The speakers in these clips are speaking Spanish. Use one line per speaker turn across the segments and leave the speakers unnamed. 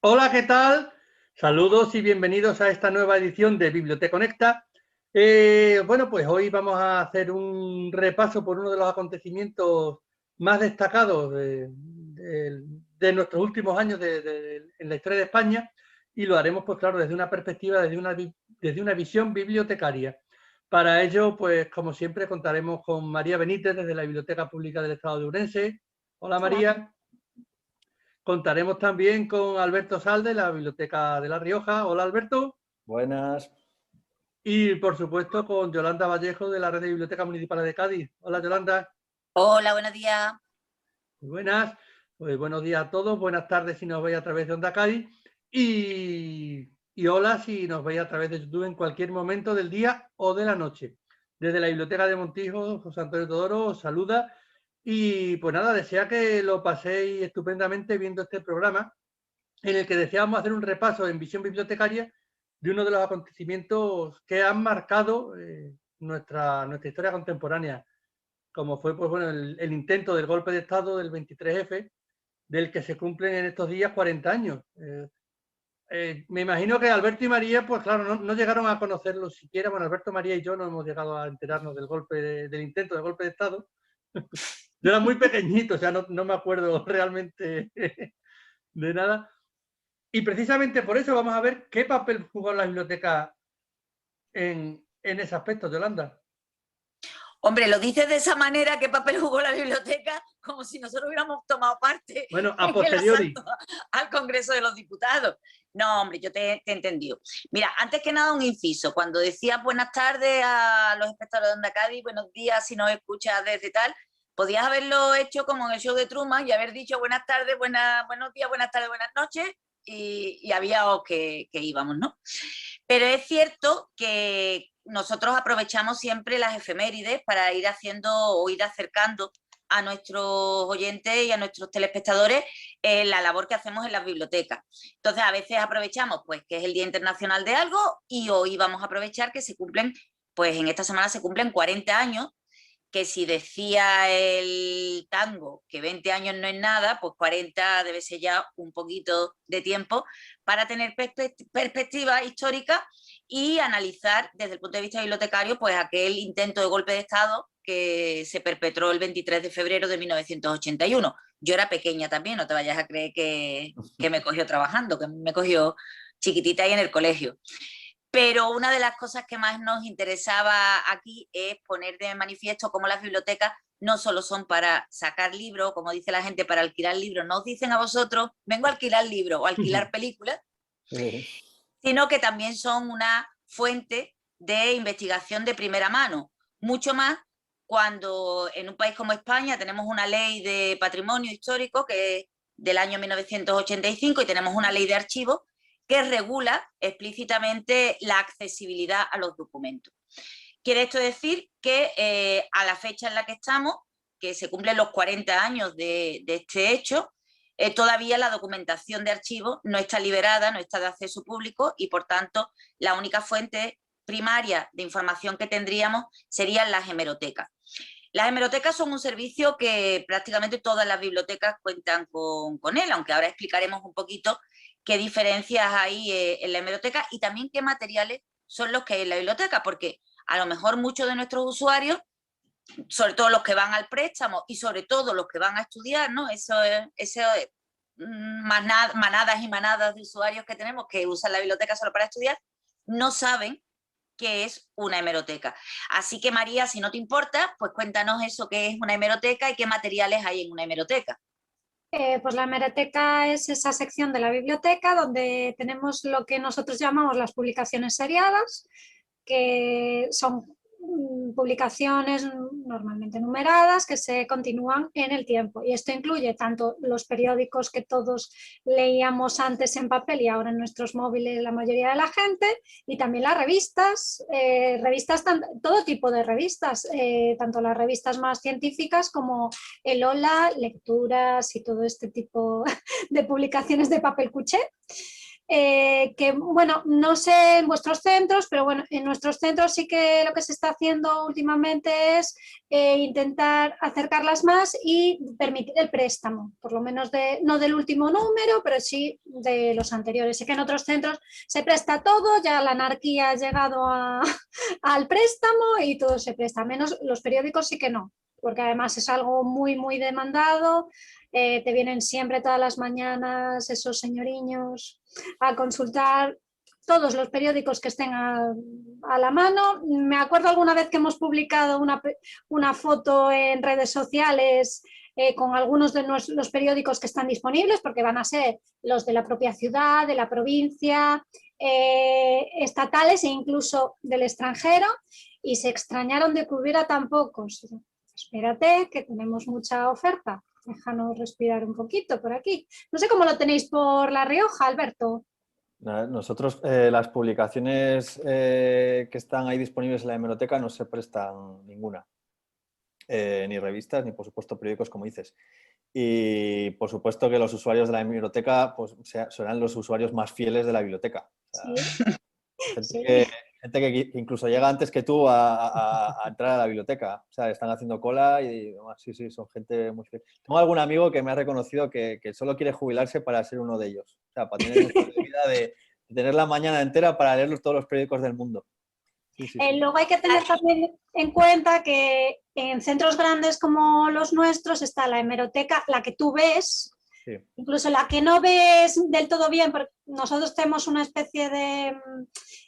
Hola, ¿qué tal? Saludos y bienvenidos a esta nueva edición de Biblioteca Conecta. Bueno, pues hoy vamos a hacer un repaso por uno de los acontecimientos más destacados de nuestros últimos años en la historia de España, y lo haremos, pues claro, desde una perspectiva, desde una visión bibliotecaria. Para ello, pues como siempre, contaremos con María Benítez desde la Biblioteca Pública del Estado de Ourense. Hola, María. Contaremos también con Alberto Sal de la Biblioteca de La Rioja. Hola, Alberto.
Buenas.
Y, por supuesto, con Yolanda Vallejo de la Red de Bibliotecas Municipales de Cádiz. Hola, Yolanda.
Hola, buenos días.
Muy buenas. Pues buenos días a todos. Buenas tardes si nos veis a través de Onda Cádiz. Y hola si nos veis a través de YouTube en cualquier momento del día o de la noche. Desde la Biblioteca de Montijo, José Antonio Todoro os saluda. Y pues nada, desea que lo paséis estupendamente viendo este programa, en el que deseamos hacer un repaso en visión bibliotecaria de uno de los acontecimientos que han marcado nuestra historia contemporánea, como fue pues, bueno, el intento del golpe de Estado del 23F, del que se cumplen en estos días 40 años. Me imagino que Alberto y María, pues claro, no llegaron a conocerlo siquiera. Bueno, Alberto, María y yo no hemos llegado a enterarnos del intento del golpe de Estado. Yo era muy pequeñito, o sea, no me acuerdo realmente de nada. Y precisamente por eso vamos a ver qué papel jugó la biblioteca en ese aspecto, Yolanda.
Hombre, lo dices de esa manera, ¿qué papel jugó la biblioteca? Como si nosotros hubiéramos tomado parte
bueno, a posteriori
al Congreso de los Diputados. No, hombre, yo te he entendido. Mira, antes que nada un inciso. Cuando decías buenas tardes a los espectadores de Onda Cádiz, buenos días si nos escuchas desde tal, podías haberlo hecho como en el show de Truman y haber dicho buenas tardes, buenos días, buenas tardes, buenas noches, y habíamos que íbamos, ¿no? Pero es cierto que nosotros aprovechamos siempre las efemérides para ir haciendo o ir acercando a nuestros oyentes y a nuestros telespectadores la labor que hacemos en las bibliotecas. Entonces, a veces aprovechamos pues que es el Día Internacional de algo, y hoy vamos a aprovechar que se cumplen, pues en esta semana se cumplen 40 años, que si decía el tango que 20 años no es nada, pues 40 debe ser ya un poquito de tiempo para tener perspectiva histórica y analizar desde el punto de vista bibliotecario pues aquel intento de golpe de Estado que se perpetró el 23 de febrero de 1981. Yo era pequeña también, no te vayas a creer que me cogió trabajando, que me cogió chiquitita ahí en el colegio. Pero una de las cosas que más nos interesaba aquí es poner de manifiesto cómo las bibliotecas no solo son para sacar libros, como dice la gente, para alquilar libros. No os dicen a vosotros, vengo a alquilar libros o alquilar películas, sino que también son una fuente de investigación de primera mano. Mucho más cuando en un país como España tenemos una ley de patrimonio histórico que es del año 1985 y tenemos una ley de archivos que regula explícitamente la accesibilidad a los documentos. Quiere esto decir que a la fecha en la que estamos, que se cumplen los 40 años de este hecho, todavía la documentación de archivos no está liberada, no está de acceso público, y por tanto la única fuente primaria de información que tendríamos serían las hemerotecas. Las hemerotecas son un servicio que prácticamente todas las bibliotecas cuentan con él, aunque ahora explicaremos un poquito qué diferencias hay en la hemeroteca y también qué materiales son los que hay en la biblioteca, porque a lo mejor muchos de nuestros usuarios, sobre todo los que van al préstamo y sobre todo los que van a estudiar, ¿no? Eso es manadas y manadas de usuarios que tenemos que usan la biblioteca solo para estudiar, no saben qué es una hemeroteca. Así que, María, si no te importa, pues cuéntanos eso, qué es una hemeroteca y qué materiales hay en una hemeroteca.
Pues la hemeroteca es esa sección de la biblioteca donde tenemos lo que nosotros llamamos las publicaciones seriadas, que son publicaciones normalmente numeradas que se continúan en el tiempo, y esto incluye tanto los periódicos que todos leíamos antes en papel y ahora en nuestros móviles la mayoría de la gente, y también las revistas, todo tipo de revistas, tanto las revistas más científicas como el Hola, lecturas y todo este tipo de publicaciones de papel cuché. que, bueno, no sé en vuestros centros, pero bueno, en nuestros centros sí que lo que se está haciendo últimamente es intentar acercarlas más y permitir el préstamo, por lo menos no del último número, pero sí de los anteriores. Sé que en otros centros se presta todo, ya la anarquía ha llegado al préstamo y todo se presta, menos los periódicos sí que no, porque además es algo muy, muy demandado. Te vienen siempre todas las mañanas esos señoriños a consultar todos los periódicos que estén a la mano. Me acuerdo alguna vez que hemos publicado una foto en redes sociales con algunos de los periódicos que están disponibles, porque van a ser los de la propia ciudad, de la provincia, estatales e incluso del extranjero, y se extrañaron de que hubiera tan pocos. Espérate, que tenemos mucha oferta. Déjanos respirar un poquito por aquí. No sé cómo lo tenéis por La Rioja, Alberto.
Nosotros las publicaciones que están ahí disponibles en la hemeroteca no se prestan ninguna. Ni revistas, ni por supuesto periódicos, como dices. Y por supuesto que los usuarios de la hemeroteca pues, serán los usuarios más fieles de la biblioteca. O sea,
Sí.
gente que incluso llega antes que tú a entrar a la biblioteca. O sea, están haciendo cola y sí, son gente muy fiel. Tengo algún amigo que me ha reconocido que solo quiere jubilarse para ser uno de ellos. O sea, para tener un estilo de vida de tener la mañana entera para leer todos los periódicos del mundo. Sí.
Luego hay que tener también en cuenta que en centros grandes como los nuestros está la hemeroteca, la que tú ves, sí. Incluso la que no ves del todo bien, porque nosotros tenemos una especie de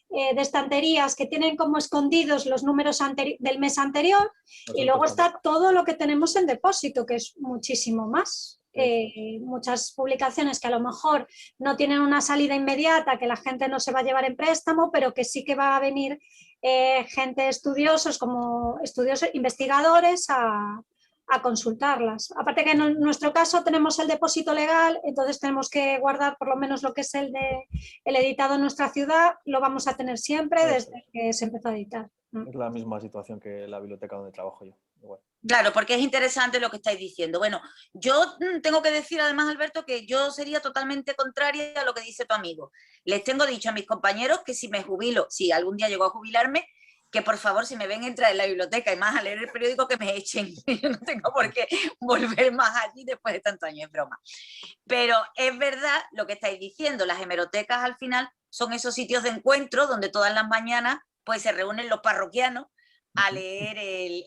estanterías que tienen como escondidos los números del mes anterior, y luego está todo lo que tenemos en depósito, que es muchísimo más. Muchas publicaciones que a lo mejor no tienen una salida inmediata, que la gente no se va a llevar en préstamo, pero que sí que va a venir gente estudiosos, como estudiosos investigadores a consultarlas. Aparte que en nuestro caso tenemos el depósito legal, entonces tenemos que guardar por lo menos lo que es el editado en nuestra ciudad, lo vamos a tener siempre desde que se empezó a editar.
Es la misma situación que la biblioteca donde trabajo yo. Igual.
Claro, porque es interesante lo que estáis diciendo. Bueno, yo tengo que decir además, Alberto, que yo sería totalmente contraria a lo que dice tu amigo. Les tengo dicho a mis compañeros que si me jubilo, si algún día llego a jubilarme, que por favor, si me ven entrar en la biblioteca y más a leer el periódico, que me echen. Yo no tengo por qué volver más allí después de tantos años, es broma. Pero es verdad lo que estáis diciendo, las hemerotecas al final son esos sitios de encuentro donde todas las mañanas pues se reúnen los parroquianos a leer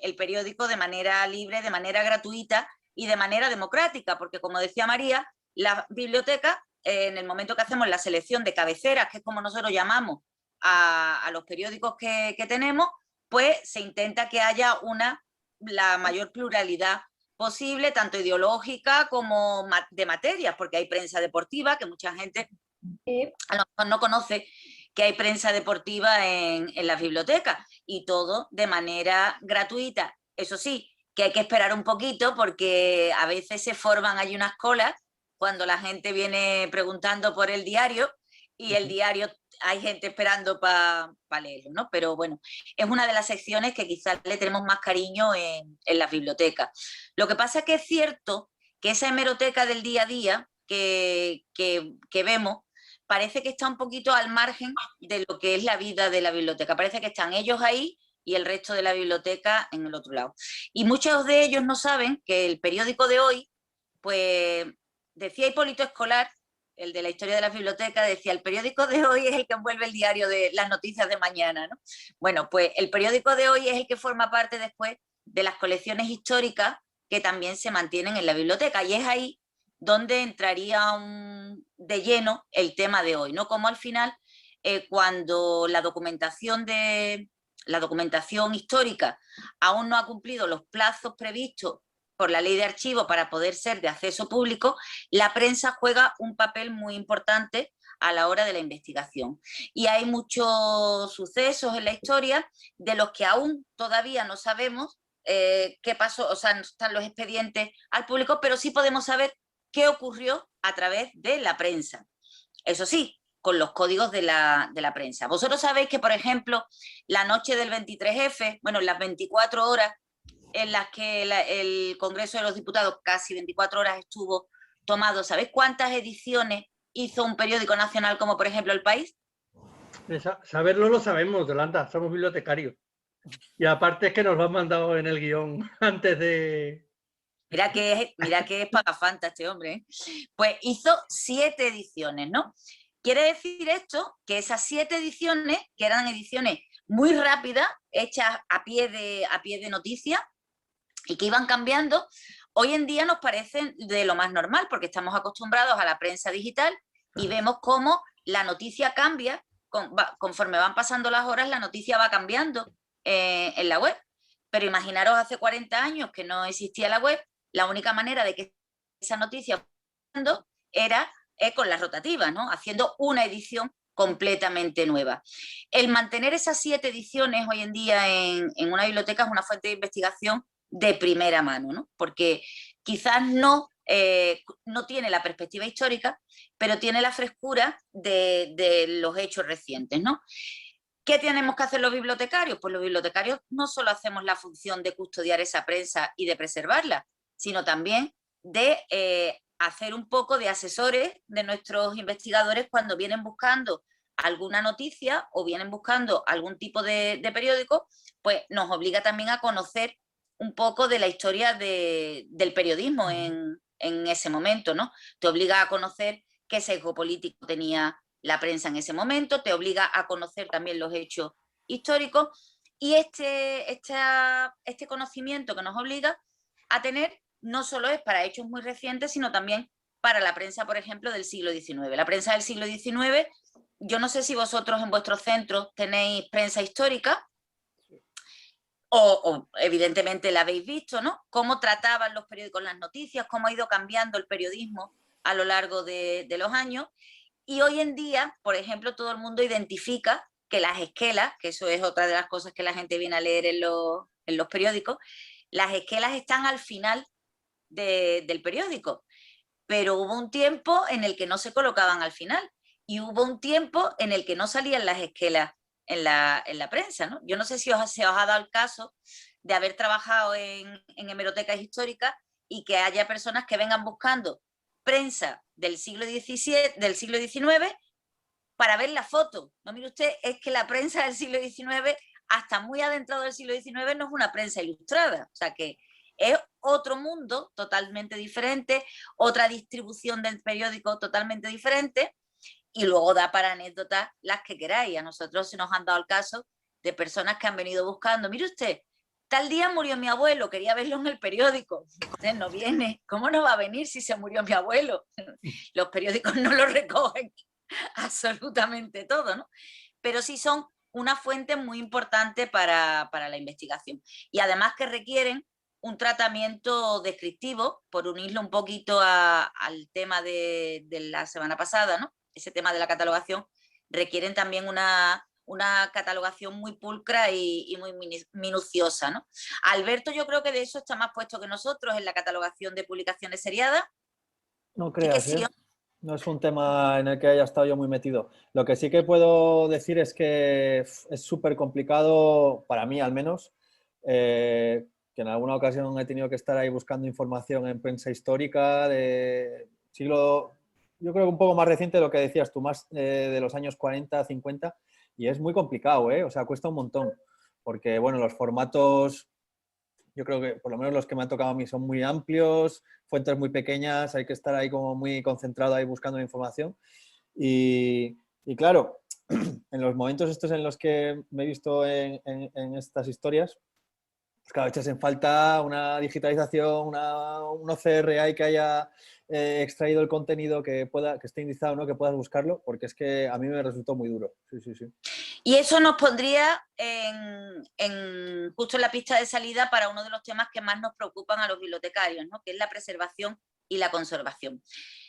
el periódico de manera libre, de manera gratuita y de manera democrática, porque como decía María, la biblioteca, en el momento que hacemos la selección de cabeceras, que es como nosotros llamamos a los periódicos que tenemos, pues se intenta que haya la mayor pluralidad posible, tanto ideológica como de materias, porque hay prensa deportiva, que mucha gente a lo mejor no conoce que hay prensa deportiva en las bibliotecas, y todo de manera gratuita. Eso sí, que hay que esperar un poquito porque a veces se forman, hay unas colas cuando la gente viene preguntando por el diario y el diario hay gente esperando para leerlo, ¿no? Pero bueno, es una de las secciones que quizás le tenemos más cariño en las bibliotecas. Lo que pasa es que es cierto que esa hemeroteca del día a día que vemos parece que está un poquito al margen de lo que es la vida de la biblioteca. Parece que están ellos ahí y el resto de la biblioteca en el otro lado. Y muchos de ellos no saben que el periódico de hoy, pues decía Hipólito Escolar, el de la historia de la biblioteca, decía, el periódico de hoy es el que envuelve el diario de las noticias de mañana, ¿no? Bueno, pues el periódico de hoy es el que forma parte después de las colecciones históricas que también se mantienen en la biblioteca, y es ahí donde entraría de lleno el tema de hoy, ¿no? Como al final, cuando la documentación histórica aún no ha cumplido los plazos previstos por la ley de archivo para poder ser de acceso público, la prensa juega un papel muy importante a la hora de la investigación. Y hay muchos sucesos en la historia de los que aún todavía no sabemos qué pasó, o sea, no están los expedientes al público, pero sí podemos saber qué ocurrió a través de la prensa. Eso sí, con los códigos de la prensa. Vosotros sabéis que, por ejemplo, la noche del 23F, bueno, las 24 horas en las que el Congreso de los Diputados, casi 24 horas estuvo tomado, ¿sabéis cuántas ediciones hizo un periódico nacional como por ejemplo El País?
Saberlo lo sabemos, Yolanda, somos bibliotecarios. Y aparte es que nos lo han mandado en el guión antes de...
Mira que es pagafanta este hombre, ¿eh? Pues hizo 7 ediciones, ¿no? Quiere decir esto que esas 7 ediciones, que eran ediciones muy rápidas, hechas a pie de noticia y que iban cambiando, hoy en día nos parecen de lo más normal porque estamos acostumbrados a la prensa digital y vemos cómo la noticia cambia, conforme van pasando las horas la noticia va cambiando en la web. Pero imaginaros hace 40 años que no existía la web, la única manera de que esa noticia era con las rotativas, ¿no? Haciendo una edición completamente nueva. El mantener esas 7 ediciones hoy en día en una biblioteca es una fuente de investigación de primera mano, ¿no? Porque quizás no tiene la perspectiva histórica, pero tiene la frescura de los hechos recientes, ¿no? ¿Qué tenemos que hacer los bibliotecarios? Pues los bibliotecarios no solo hacemos la función de custodiar esa prensa y de preservarla, sino también de hacer un poco de asesores de nuestros investigadores cuando vienen buscando alguna noticia o vienen buscando algún tipo de periódico, pues nos obliga también a conocer un poco de la historia del periodismo en ese momento, ¿no? Te obliga a conocer qué sesgo político tenía la prensa en ese momento, te obliga a conocer también los hechos históricos y este conocimiento que nos obliga a tener no solo es para hechos muy recientes, sino también para la prensa, por ejemplo, del siglo XIX. La prensa del siglo XIX, yo no sé si vosotros en vuestros centros tenéis prensa histórica o evidentemente la habéis visto, ¿no? Cómo trataban los periódicos las noticias, cómo ha ido cambiando el periodismo a lo largo de los años. Y hoy en día, por ejemplo, todo el mundo identifica que las esquelas, que eso es otra de las cosas que la gente viene a leer en los periódicos, las esquelas están al final del periódico. Pero hubo un tiempo en el que no se colocaban al final y hubo un tiempo en el que no salían las esquelas en la prensa, ¿no? Yo no sé si se os ha dado el caso de haber trabajado en hemerotecas históricas y que haya personas que vengan buscando prensa del siglo XVII, del siglo XIX, para ver la foto. No, mire usted, es que la prensa del siglo XIX, hasta muy adentrado del siglo XIX, no es una prensa ilustrada. O sea que es otro mundo totalmente diferente, otra distribución del periódico totalmente diferente, y luego da para anécdotas las que queráis. A nosotros se nos han dado el caso de personas que han venido buscando. Mire usted, tal día murió mi abuelo, quería verlo en el periódico. Usted no viene, ¿cómo no va a venir si se murió mi abuelo? Los periódicos no lo recogen absolutamente todo, ¿no? Pero sí son una fuente muy importante para la investigación. Y además que requieren un tratamiento descriptivo, por unirlo un poquito al tema de la semana pasada, ¿no? Ese tema de la catalogación, requieren también una catalogación muy pulcra y muy minuciosa, ¿no? Alberto, yo creo que de eso está más puesto que nosotros en la catalogación de publicaciones seriadas.
No creas, ¿eh? No es un tema en el que haya estado yo muy metido. Lo que sí que puedo decir es que es súper complicado, para mí al menos, que en alguna ocasión he tenido que estar ahí buscando información en prensa histórica de siglo, yo creo que un poco más reciente de lo que decías tú, más de los años 40, 50, y es muy complicado, ¿eh? O sea, cuesta un montón, porque, bueno, los formatos, yo creo que por lo menos los que me han tocado a mí son muy amplios, fuentes muy pequeñas, hay que estar ahí como muy concentrado ahí buscando la información. Y claro, en los momentos estos en los que me he visto en estas historias, pues claro, echas en falta una digitalización, un OCR ahí que haya extraído el contenido, que esté indizado, ¿no? Que puedas buscarlo, porque es que a mí me resultó muy duro. Sí, sí, sí.
Y eso nos pondría justo en la pista de salida para uno de los temas que más nos preocupan a los bibliotecarios, ¿no? Que es la preservación y la conservación.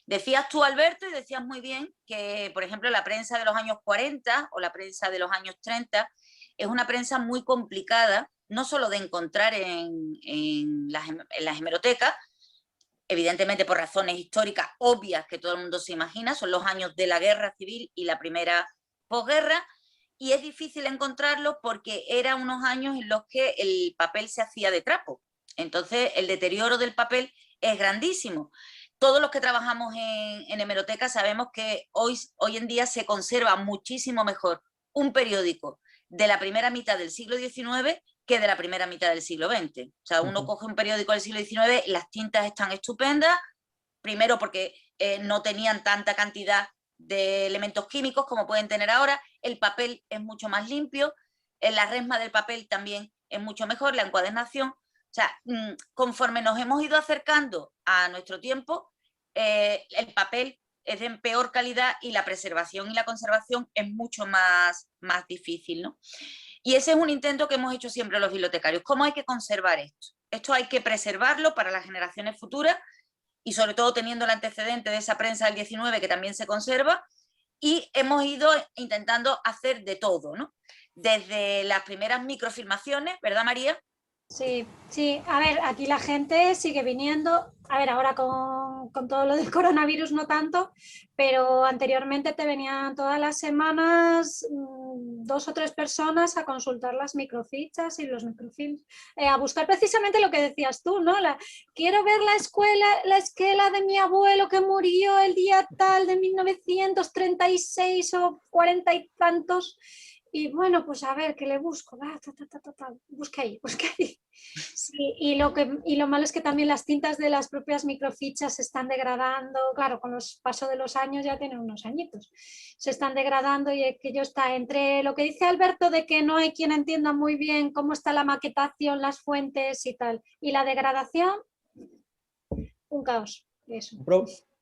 Decías tú, Alberto, y decías muy bien que, por ejemplo, la prensa de los años 40 o la prensa de los años 30 es una prensa muy complicada, no solo de encontrar en las hemerotecas, evidentemente por razones históricas obvias que todo el mundo se imagina, son los años de la guerra civil y la primera posguerra, y es difícil encontrarlo porque eran unos años en los que el papel se hacía de trapo. Entonces el deterioro del papel es grandísimo. todos los que trabajamos en hemeroteca sabemos que hoy en día se conserva muchísimo mejor un periódico de la primera mitad del siglo XIX que de la primera mitad del siglo XX. O sea, uno coge un periódico del siglo XIX, las tintas están estupendas, primero porque no tenían tanta cantidad de elementos químicos como pueden tener ahora, el papel es mucho más limpio, la resma del papel también es mucho mejor, la encuadernación. O sea, conforme nos hemos ido acercando a nuestro tiempo, el papel es de peor calidad y la preservación y la conservación es mucho más difícil, ¿no? Y ese es un intento que hemos hecho siempre los bibliotecarios. ¿Cómo hay que conservar esto? Esto hay que preservarlo para las generaciones futuras y sobre todo teniendo el antecedente de esa prensa del 19 que también se conserva, y hemos ido intentando hacer de todo, ¿no? Desde las primeras microfilmaciones, ¿verdad, María?
Sí, sí, a ver, aquí la gente sigue viniendo, a ver, ahora con todo lo del coronavirus no tanto, pero anteriormente te venían todas las semanas 2 o 3 personas a consultar las microfichas y los microfilms, a buscar precisamente lo que decías tú, ¿no? Quiero ver la esquela de mi abuelo que murió el día tal de 1936 o 40 y tantos. Y bueno, pues a ver, ¿qué le busco? Busca ahí. Sí, y lo malo es que también las tintas de las propias microfichas se están degradando, claro, con los pasos de los años ya tienen unos añitos, se están degradando y aquello está entre lo que dice Alberto de que no hay quien entienda muy bien cómo está la maquetación, las fuentes y tal, y la degradación, un caos. Eso.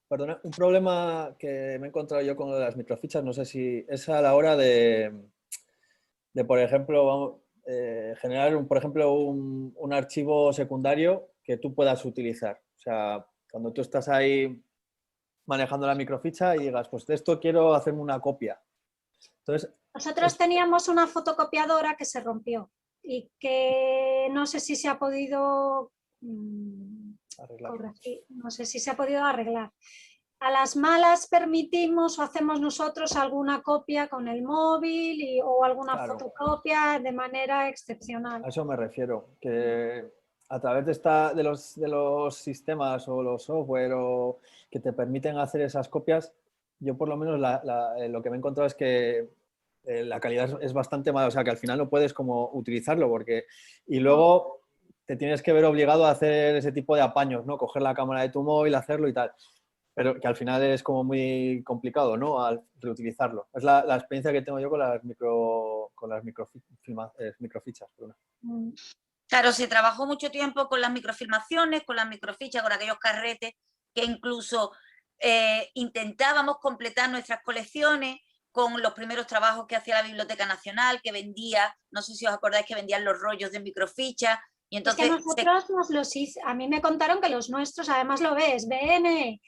Perdona, un problema que me he encontrado yo con las microfichas, no sé si es a la hora de por ejemplo, generar, por ejemplo, un archivo secundario que tú puedas utilizar. O sea, cuando tú estás ahí manejando la microficha y digas, pues de esto quiero hacerme una copia. Entonces,
nosotros teníamos una fotocopiadora que se rompió y que no sé si se ha podido corregir, no sé si se ha podido arreglar. A las malas permitimos o hacemos nosotros alguna copia con el móvil o alguna fotocopia de manera excepcional.
A eso me refiero, que a través de los sistemas o los software que te permiten hacer esas copias, yo por lo menos lo que me he encontrado es que la calidad es bastante mala, o sea que al final no puedes como utilizarlo y luego te tienes que ver obligado a hacer ese tipo de apaños, ¿no? Coger la cámara de tu móvil, hacerlo y tal. Pero que al final es como muy complicado, ¿no? Al reutilizarlo. Es la experiencia que tengo yo con las microfichas.
Claro, se trabajó mucho tiempo con las microfilmaciones, con las microfichas, con aquellos carretes que incluso intentábamos completar nuestras colecciones con los primeros trabajos que hacía la Biblioteca Nacional, que vendía, no sé si os acordáis que vendían los rollos de microfichas. Y entonces,
es que nosotros nos los hizo, a mí me contaron que los nuestros, además lo ves, BN,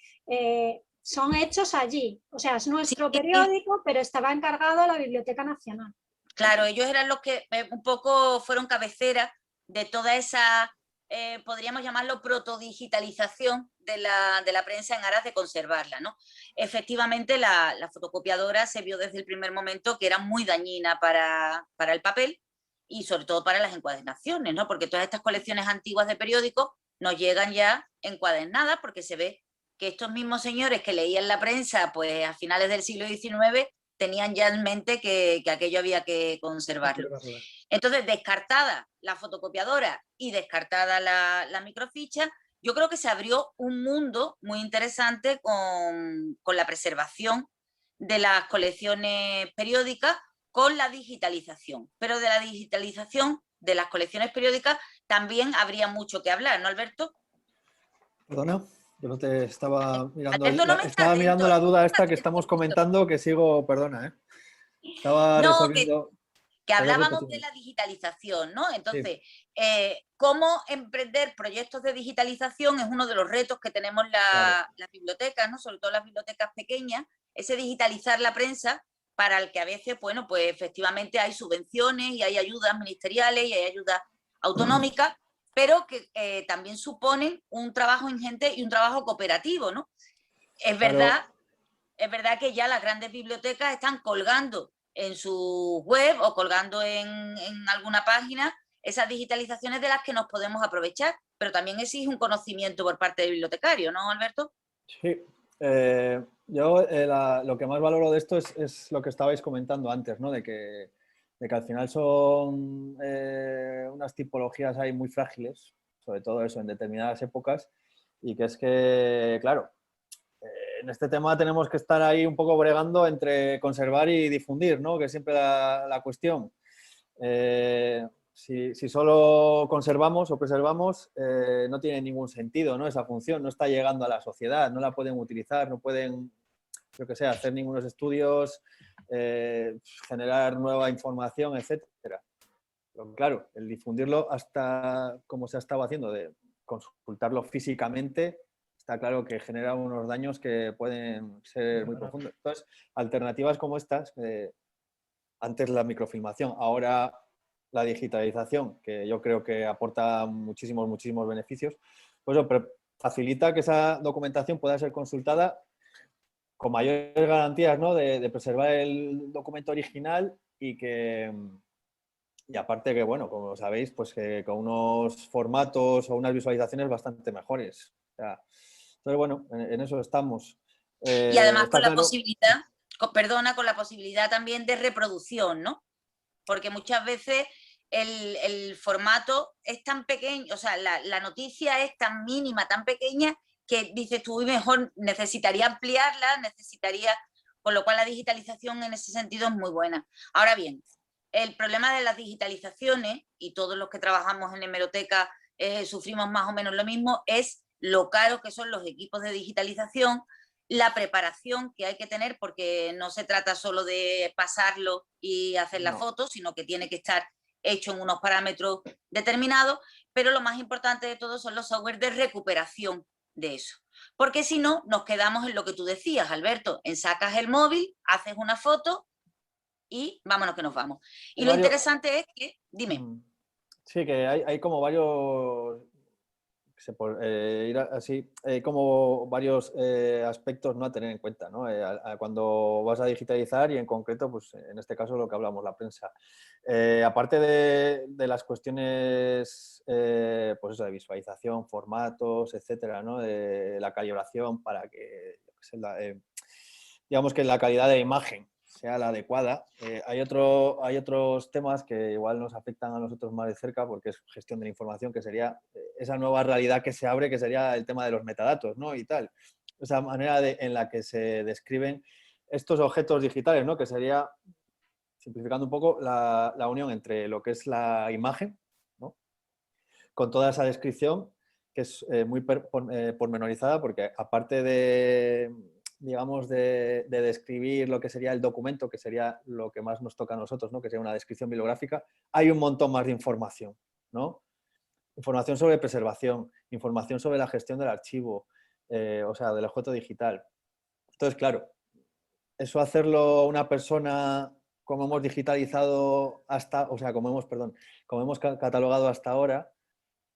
son hechos allí. O sea, es nuestro periódico, pero estaba encargado a la Biblioteca Nacional.
Claro, ellos eran los que un poco fueron cabecera de toda esa, podríamos llamarlo protodigitalización de la prensa en aras de conservarla, ¿no? Efectivamente, la fotocopiadora se vio desde el primer momento que era muy dañina para el papel y sobre todo para las encuadernaciones, ¿no? Porque todas estas colecciones antiguas de periódicos nos llegan ya encuadernadas porque se ve que estos mismos señores que leían la prensa pues a finales del siglo XIX tenían ya en mente que aquello había que conservarlo. Entonces, descartada la fotocopiadora y descartada la microficha, yo creo que se abrió un mundo muy interesante con la preservación de las colecciones periódicas con la digitalización. Pero de la digitalización de las colecciones periódicas también habría mucho que hablar, ¿no, Alberto?
Perdona, yo no te estaba mirando,
estaba
mirando la duda esta que estamos comentando, que sigo, perdona, estaba resolviendo...
Que hablábamos de la digitalización, ¿no? Entonces, cómo emprender proyectos de digitalización es uno de los retos que tenemos las bibliotecas, ¿no? Sobre todo las bibliotecas pequeñas, ese digitalizar la prensa para el que a veces, bueno, pues efectivamente hay subvenciones y hay ayudas ministeriales y hay ayudas autonómicas, pero que también suponen un trabajo ingente y un trabajo cooperativo, ¿no? Es verdad que ya las grandes bibliotecas están colgando en su web o colgando en alguna página esas digitalizaciones de las que nos podemos aprovechar, pero también exige un conocimiento por parte del bibliotecario, ¿no, Alberto?
Sí. Yo lo que más valoro de esto es lo que estabais comentando antes, ¿no? De que al final son unas tipologías ahí muy frágiles, sobre todo eso en determinadas épocas, y que es que, claro, en este tema tenemos que estar ahí un poco bregando entre conservar y difundir, ¿no? Que es siempre la cuestión. Si solo conservamos o preservamos, no tiene ningún sentido, ¿no? Esa función no está llegando a la sociedad, no la pueden utilizar, no pueden, yo que sé, hacer ningunos estudios, generar nueva información, etcétera. Pero claro, el difundirlo hasta como se ha estado haciendo, de consultarlo físicamente, está claro que genera unos daños que pueden ser muy profundos. Entonces, alternativas como estas, antes la microfilmación, ahora la digitalización, que yo creo que aporta muchísimos beneficios, pues facilita que esa documentación pueda ser consultada con mayores garantías, ¿no? de preservar el documento original y aparte que, bueno, como sabéis, pues que con unos formatos o unas visualizaciones bastante mejores. O sea, entonces, bueno, en eso estamos.
Y además
Está
con la
claro.
posibilidad, con la posibilidad también de reproducción, ¿no? Porque muchas veces el formato es tan pequeño, o sea, la noticia es tan mínima, tan pequeña, que dices tú, mejor necesitaría ampliarla, con lo cual la digitalización en ese sentido es muy buena. Ahora bien, el problema de las digitalizaciones, y todos los que trabajamos en hemeroteca sufrimos más o menos lo mismo, es lo caro que son los equipos de digitalización, la preparación que hay que tener, porque no se trata solo de pasarlo y hacer la foto, sino que tiene que estar hecho en unos parámetros determinados, pero lo más importante de todo son los software de recuperación de eso. Porque si no, nos quedamos en lo que tú decías, Alberto, en sacas el móvil, haces una foto y vámonos que nos vamos. Y lo interesante es que, dime.
Sí, que hay como varios, ir así, como varios aspectos, ¿no?, a tener en cuenta, ¿no? Cuando vas a digitalizar y en concreto, pues en este caso lo que hablamos, la prensa. Aparte de las cuestiones, pues eso, de visualización, formatos, etcétera, ¿no? De la calibración para que, digamos que la calidad de imagen sea la adecuada. Hay otros temas que igual nos afectan a nosotros más de cerca, porque es gestión de la información, que sería esa nueva realidad que se abre, que sería el tema de los metadatos, ¿no? Y tal. Esa manera en la que se describen estos objetos digitales, ¿no? Que sería, simplificando un poco, la unión entre lo que es la imagen, ¿no?, con toda esa descripción, que es muy pormenorizada, porque aparte de, digamos, de describir lo que sería el documento, que sería lo que más nos toca a nosotros, ¿no?, que sería una descripción bibliográfica, hay un montón más de información, ¿no? Información sobre preservación, información sobre la gestión del archivo, o sea, del objeto digital. Entonces, claro, eso hacerlo una persona como hemos digitalizado como hemos catalogado hasta ahora,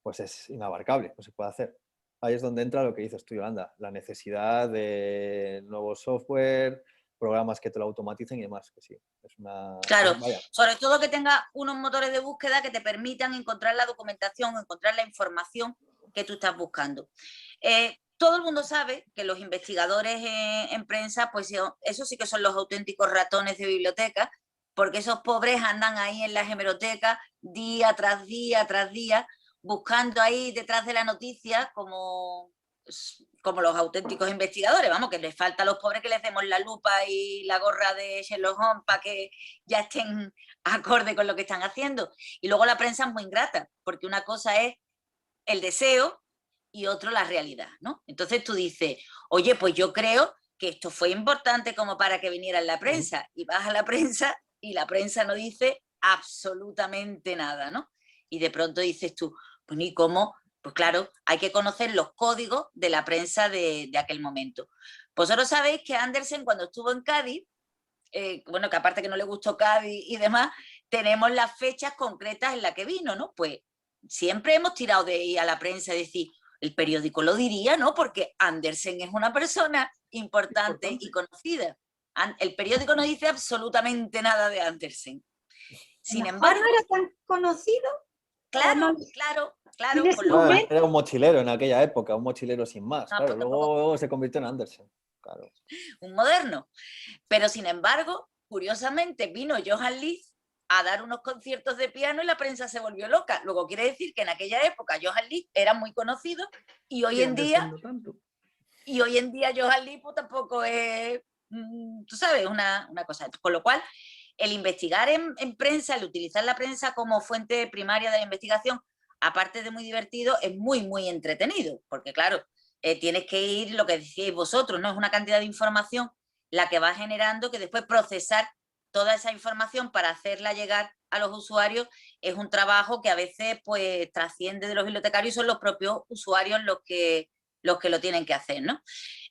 pues es inabarcable, no se puede hacer. Ahí es donde entra lo que dices tú, Yolanda, la necesidad de nuevo software, programas que te lo automaticen y demás, que sí.
Claro, sobre todo que tenga unos motores de búsqueda que te permitan encontrar la documentación, encontrar la información que tú estás buscando. Todo el mundo sabe que los investigadores en prensa, pues eso sí que son los auténticos ratones de biblioteca, porque esos pobres andan ahí en las hemerotecas día tras día tras día, buscando ahí detrás de la noticia como los auténticos investigadores, vamos, que les falta a los pobres que les demos la lupa y la gorra de Sherlock Holmes para que ya estén acorde con lo que están haciendo. Y luego la prensa es muy ingrata, porque una cosa es el deseo y otro la realidad, ¿no? Entonces tú dices, oye, pues yo creo que esto fue importante como para que viniera en la prensa, y vas a la prensa y la prensa no dice absolutamente nada, ¿no? Y de pronto dices tú, pues ni cómo, pues claro, hay que conocer los códigos de la prensa de aquel momento. Vosotros sabéis que Andersen, cuando estuvo en Cádiz, bueno, que aparte que no le gustó Cádiz y demás, tenemos las fechas concretas en las que vino, ¿no? Pues siempre hemos tirado de ir a la prensa y decir, el periódico lo diría, ¿no? Porque Andersen es una persona importante y conocida. El periódico no dice absolutamente nada de Andersen. Sin embargo,
¿no era tan conocido?
Claro,
Tienes
con
un
lo cual,
momento.
Era un mochilero en aquella época, un mochilero sin más.
No,
Claro,
pues tampoco.
luego se convirtió en Andersen. Claro.
un moderno. Pero sin embargo, curiosamente, vino Johann Liszt a dar unos conciertos de piano y la prensa se volvió loca. Luego quiere decir que en aquella época Johann Liszt era muy conocido y hoy en día Johann Liszt pues, tampoco es, tú sabes, una cosa. Con lo cual, el investigar en prensa, el utilizar la prensa como fuente primaria de la investigación, aparte de muy divertido, es muy, muy entretenido, porque claro, tienes que ir, lo que decíais vosotros, ¿no? Es una cantidad de información la que va generando que después procesar toda esa información para hacerla llegar a los usuarios es un trabajo que a veces pues trasciende de los bibliotecarios y son los propios usuarios los que lo tienen que hacer, ¿no?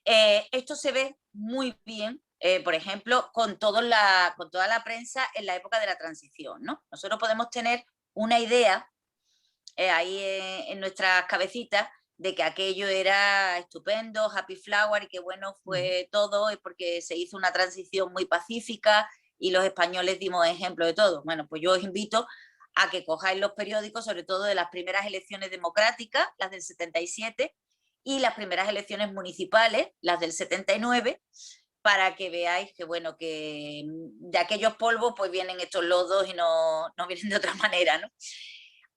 Esto se ve muy bien, por ejemplo, con toda la prensa en la época de la transición, ¿no? Nosotros podemos tener una idea ahí en nuestras cabecitas de que aquello era estupendo, happy flower y que bueno fue todo, es porque se hizo una transición muy pacífica y los españoles dimos ejemplo de todo. Bueno, pues yo os invito a que cojáis los periódicos, sobre todo de las primeras elecciones democráticas, las del 77, y las primeras elecciones municipales, las del 79, para que veáis que, bueno, que de aquellos polvos pues vienen estos lodos y no vienen de otra manera, ¿no?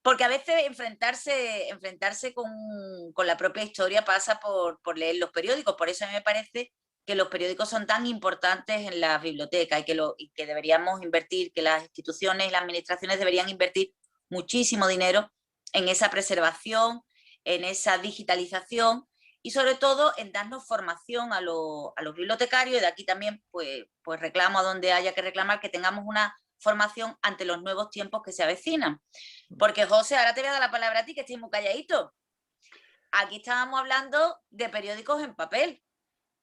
Porque a veces enfrentarse con la propia historia pasa por leer los periódicos. Por eso a mí me parece que los periódicos son tan importantes en las bibliotecas y que deberíamos invertir, que las instituciones y las administraciones deberían invertir muchísimo dinero en esa preservación, en esa digitalización y sobre todo en darnos formación a los bibliotecarios. Y de aquí también pues reclamo a donde haya que reclamar que tengamos una formación ante los nuevos tiempos que se avecinan. Porque, José, ahora te voy a dar la palabra a ti, que estoy muy calladito. Aquí estábamos hablando de periódicos en papel,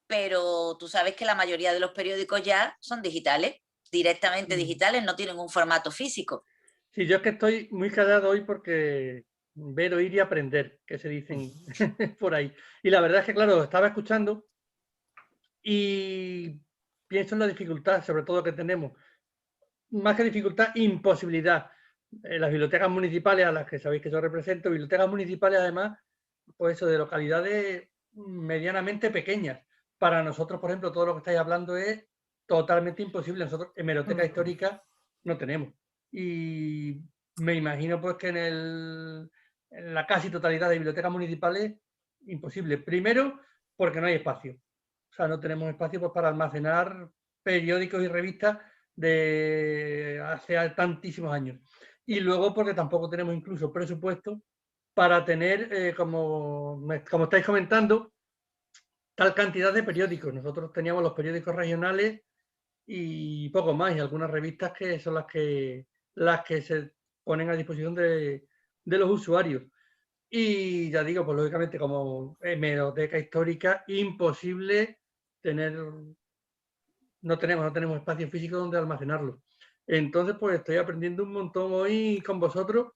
pero tú sabes que la mayoría de los periódicos ya son digitales, directamente digitales, no tienen un formato físico.
Sí, yo es que estoy muy callado hoy porque ver, oír y aprender, que se dicen por ahí. Y la verdad es que, claro, estaba escuchando y pienso en la dificultad, sobre todo que tenemos. Más que dificultad, imposibilidad. Las bibliotecas municipales, a las que sabéis que yo represento, bibliotecas municipales además, pues eso, de localidades medianamente pequeñas. Para nosotros, por ejemplo, todo lo que estáis hablando es totalmente imposible. Nosotros hemeroteca histórica no tenemos. Y me imagino pues que en la casi totalidad de bibliotecas municipales, imposible. Primero, porque no hay espacio. O sea, no tenemos espacio pues, para almacenar periódicos y revistas de hace tantísimos años. Y luego porque tampoco tenemos incluso presupuesto para tener, como estáis comentando, tal cantidad de periódicos. Nosotros teníamos los periódicos regionales y poco más, y algunas revistas que son las que se ponen a disposición de los usuarios. Y ya digo, pues lógicamente como hemeroteca histórica, imposible tener, no tenemos espacio físico donde almacenarlo. Entonces, pues estoy aprendiendo un montón hoy con vosotros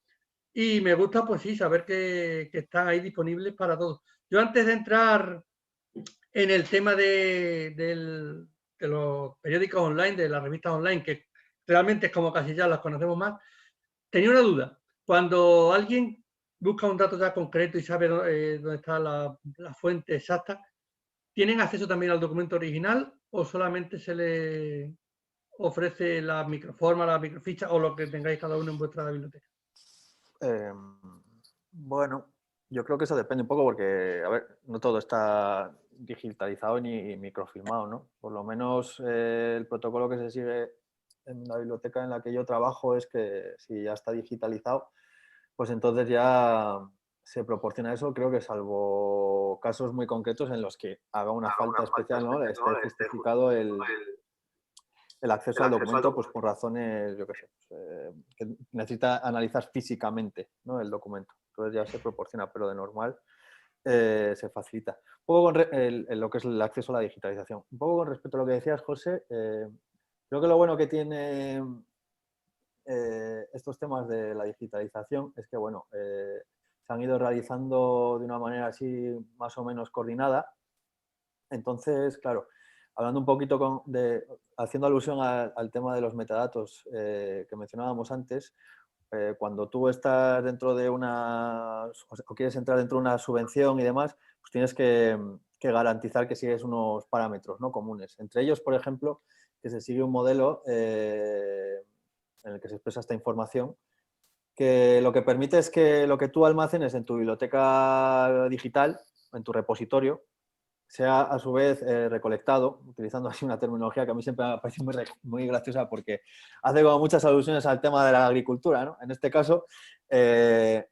y me gusta, pues sí, saber que están ahí disponibles para todos. Yo antes de entrar en el tema de los periódicos online, de las revistas online, que realmente es como casi ya las conocemos más, tenía una duda. Cuando alguien busca un dato ya concreto y sabe dónde está la fuente exacta, ¿tienen acceso también al documento original o solamente se le ofrece la microforma, la microficha o lo que tengáis cada uno en vuestra biblioteca?
Bueno, yo creo que eso depende un poco porque, a ver, no todo está digitalizado ni microfilmado, ¿no? Por lo menos el protocolo que se sigue en la biblioteca en la que yo trabajo es que si ya está digitalizado, pues entonces ya se proporciona eso, creo que salvo casos muy concretos en los que haga una falta especial, ¿no? Esté justificado el acceso al documento pues por razones, yo qué sé, que necesita analizar físicamente, ¿no? El documento. Entonces ya se proporciona, pero de normal se facilita. Un poco con lo que es el acceso a la digitalización. Un poco con respecto a lo que decías, José, creo que lo bueno que tiene estos temas de la digitalización es que, bueno, se han ido realizando de una manera así más o menos coordinada. Entonces, claro, hablando un poquito haciendo alusión al tema de los metadatos que mencionábamos antes, cuando tú estás dentro de o quieres entrar dentro de una subvención y demás, pues tienes que garantizar que sigues unos parámetros, ¿no?, comunes. Entre ellos, por ejemplo, que se sigue un modelo en el que se expresa esta información, que lo que permite es que lo que tú almacenes en tu biblioteca digital, en tu repositorio, sea a su vez recolectado, utilizando así una terminología que a mí siempre me ha parecido muy graciosa porque hace como muchas alusiones al tema de la agricultura, ¿no? En este caso,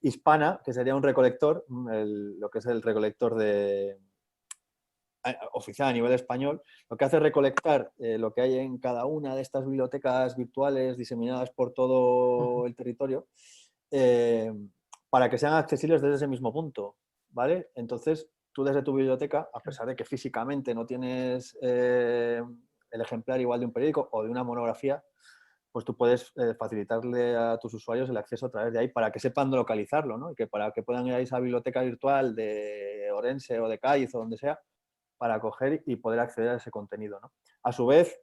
Hispana, que sería un recolector, lo que es el recolector oficial a nivel español, lo que hace es recolectar lo que hay en cada una de estas bibliotecas virtuales diseminadas por todo el territorio para que sean accesibles desde ese mismo punto, ¿vale? Entonces, tú desde tu biblioteca, a pesar de que físicamente no tienes el ejemplar igual de un periódico o de una monografía, pues tú puedes facilitarle a tus usuarios el acceso a través de ahí para que sepan localizarlo, ¿no? Y que para que puedan ir a esa biblioteca virtual de Orense o de Cádiz o donde sea, para coger y poder acceder a ese contenido, ¿no? A su vez,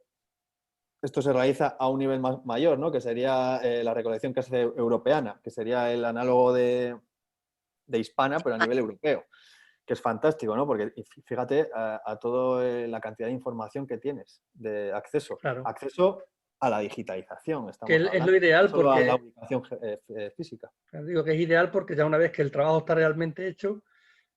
esto se realiza a un nivel más mayor, ¿no?, que sería la recolección que hace europeana, que sería el análogo de Hispana, pero a nivel europeo, que es fantástico, ¿no? Porque fíjate a toda la cantidad de información que tienes de acceso.
Claro.
Acceso a la digitalización, estamos
Que
hablando.
es lo ideal
No solo
porque...
a la ubicación física.
Digo que es ideal porque ya una vez que el trabajo está realmente hecho,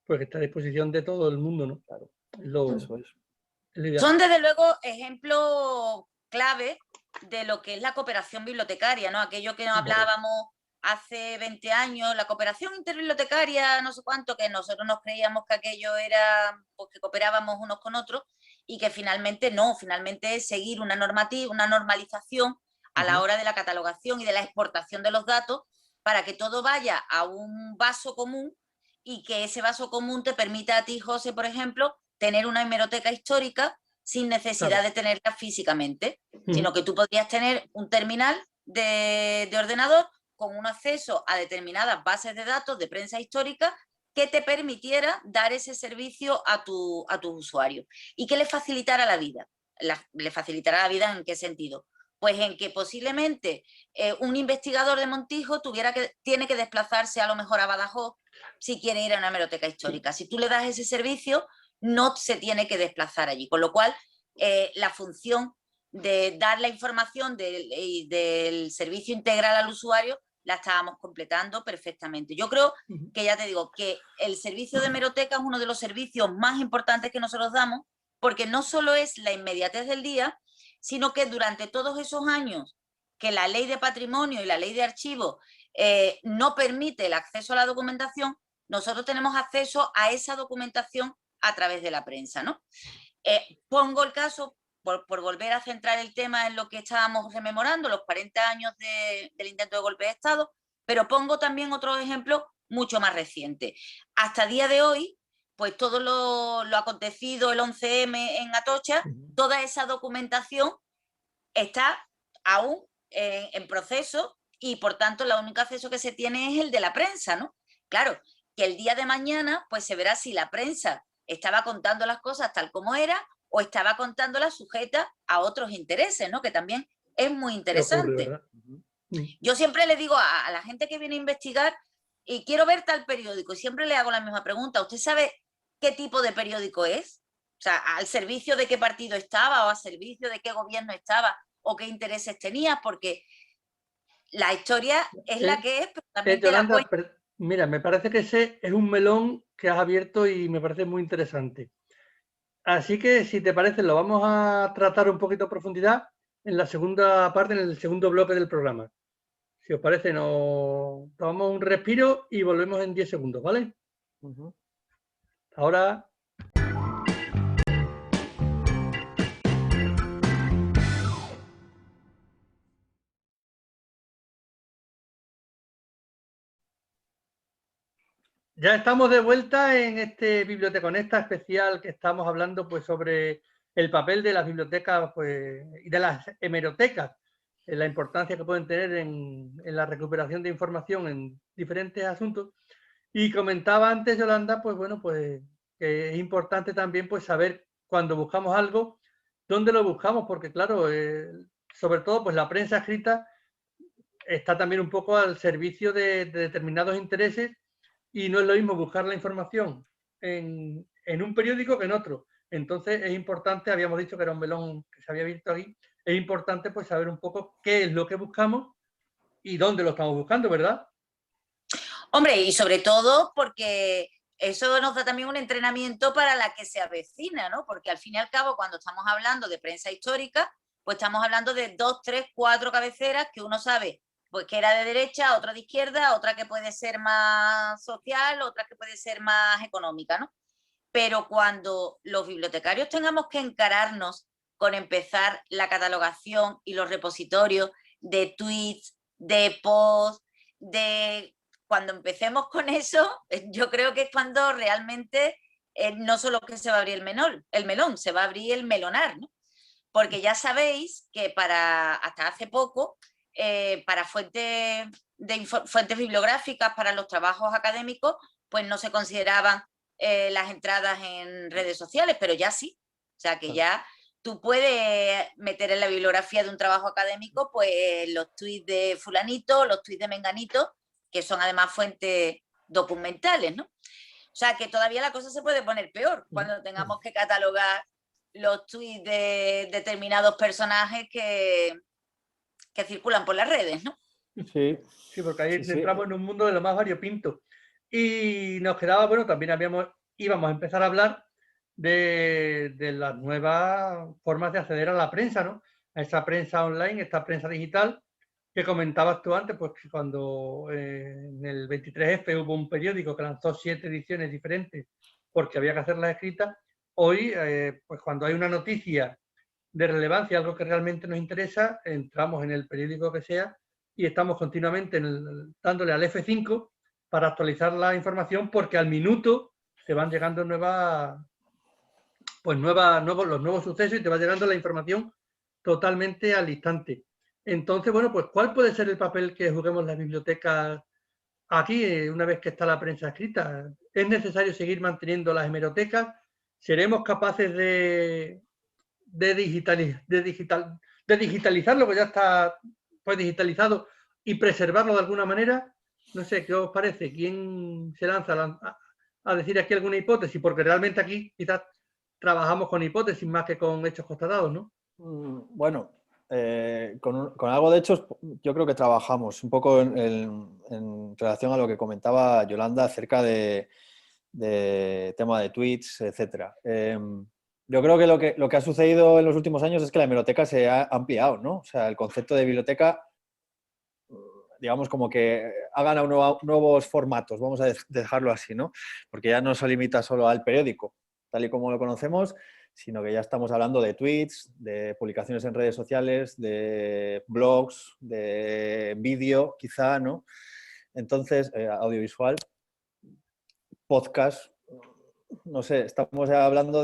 pues está a disposición de todo el mundo, ¿no?
Claro.
Eso es.
Son desde luego ejemplos clave de lo que es la cooperación bibliotecaria, ¿no? Aquello que nos hablábamos hace 20 años, la cooperación interbibliotecaria, no sé cuánto, que nosotros nos creíamos que aquello era, pues que cooperábamos unos con otros y que finalmente no, finalmente es seguir una normativa, una normalización a la hora de la catalogación y de la exportación de los datos para que todo vaya a un vaso común y que ese vaso común te permita a ti, José, por ejemplo, tener una hemeroteca histórica sin necesidad de tenerla físicamente, sino que tú podrías tener un terminal de ordenador con un acceso a determinadas bases de datos de prensa histórica que te permitiera dar ese servicio a tus usuarios y que les facilitara la vida. ¿Le facilitará la vida en qué sentido? Pues en que posiblemente un investigador de Montijo tiene que desplazarse a lo mejor a Badajoz si quiere ir a una hemeroteca histórica. Si tú le das ese servicio, no se tiene que desplazar allí, con lo cual la función de dar la información del servicio integral al usuario la estábamos completando perfectamente. Yo creo que, ya te digo, que el servicio de hemeroteca es uno de los servicios más importantes que nosotros damos, porque no solo es la inmediatez del día, sino que durante todos esos años que la ley de patrimonio y la ley de archivo no permite el acceso a la documentación, nosotros tenemos acceso a esa documentación a través de la prensa, ¿no? Pongo el caso, por volver a centrar el tema en lo que estábamos rememorando, los 40 años del intento de golpe de Estado, pero pongo también otro ejemplo mucho más reciente. Hasta el día de hoy, pues todo lo acontecido, el 11M en Atocha, toda esa documentación está aún en proceso y, por tanto, el único acceso que se tiene es el de la prensa, ¿no? Claro, que el día de mañana pues se verá si la prensa estaba contando las cosas tal como era o estaba contándolas sujetas a otros intereses, ¿no? Que también es muy interesante. Yo siempre le digo a la gente que viene a investigar y quiero ver tal periódico y siempre le hago la misma pregunta. ¿Usted sabe qué tipo de periódico es? O sea, ¿al servicio de qué partido estaba o al servicio de qué gobierno estaba o qué intereses tenía? Porque la historia es la que es, pero también te la cuenta.
Mira, me parece que ese es un melón que has abierto y me parece muy interesante. Así que, si te parece, lo vamos a tratar un poquito a profundidad en la segunda parte, en el segundo bloque del programa. Si os parece, nos tomamos un respiro y volvemos en 10 segundos, ¿vale? Ahora... Ya estamos de vuelta en este Biblioteconecta especial que estamos hablando pues sobre el papel de las bibliotecas pues, y de las hemerotecas, la importancia que pueden tener en la recuperación de información en diferentes asuntos. Y comentaba antes, Yolanda, pues bueno, pues que es importante también pues saber cuando buscamos algo, dónde lo buscamos, porque claro, sobre todo pues la prensa escrita está también un poco al servicio de determinados intereses y no es lo mismo buscar la información en un periódico que en otro. Entonces es importante, habíamos dicho que era un melón que se había abierto aquí, es importante pues saber un poco qué es lo que buscamos y dónde lo estamos buscando, ¿verdad?
Hombre, y sobre todo porque eso nos da también un entrenamiento para la que se avecina, ¿no? Porque al fin y al cabo, cuando estamos hablando de prensa histórica, pues estamos hablando de 2, 3, 4 cabeceras que uno sabe, pues que era de derecha, otra de izquierda, otra que puede ser más social, otra que puede ser más económica, ¿no? Pero cuando los bibliotecarios tengamos que encararnos con empezar la catalogación y los repositorios de tweets, de posts, de cuando empecemos con eso, yo creo que es cuando realmente no solo que se va a abrir el melón, se va a abrir el melonar, ¿no? Porque ya sabéis que hasta hace poco, para fuentes bibliográficas, para los trabajos académicos, pues no se consideraban las entradas en redes sociales, pero ya sí. O sea que ya tú puedes meter en la bibliografía de un trabajo académico pues los tweets de fulanito, los tweets de menganito, que son además fuentes documentales, ¿no? O sea que todavía la cosa se puede poner peor cuando tengamos que catalogar los tweets de determinados personajes que circulan por las redes, ¿no?
Sí,
sí, porque ahí entramos en un mundo de lo más variopinto. Y nos quedaba, bueno, también íbamos a empezar a hablar de las nuevas formas de acceder a la prensa, ¿no? A esa prensa online, esta prensa digital, que comentabas tú antes, pues que cuando en el 23F hubo un periódico que lanzó 7 ediciones diferentes porque había que hacerlas escritas, hoy, pues cuando hay una noticia de relevancia, algo que realmente nos interesa, entramos en el periódico que sea y estamos continuamente dándole al F5 para actualizar la información porque al minuto te van llegando los nuevos sucesos y te va llegando la información totalmente al instante. Entonces, bueno, pues ¿cuál puede ser el papel que juguemos las bibliotecas aquí una vez que está la prensa escrita? ¿Es necesario seguir manteniendo las hemerotecas? ¿Seremos capaces de digitalizar lo que ya está pues digitalizado y preservarlo de alguna manera? No sé, ¿qué os parece? ¿Quién se lanza a decir aquí alguna hipótesis? Porque realmente aquí quizás trabajamos con hipótesis más que con hechos constatados, ¿no?
Bueno, con algo de hechos yo creo que trabajamos un poco en relación a lo que comentaba Yolanda acerca de tema de tweets, etcétera. Yo creo que lo que ha sucedido en los últimos años es que la hemeroteca se ha ampliado, ¿no? O sea, el concepto de biblioteca, digamos, como que ha ganado nuevos formatos, vamos a dejarlo así, ¿no? Porque ya no se limita solo al periódico, tal y como lo conocemos, sino que ya estamos hablando de tweets, de publicaciones en redes sociales, de blogs, de vídeo, quizá, ¿no? Entonces, audiovisual, podcast, no sé, estamos hablando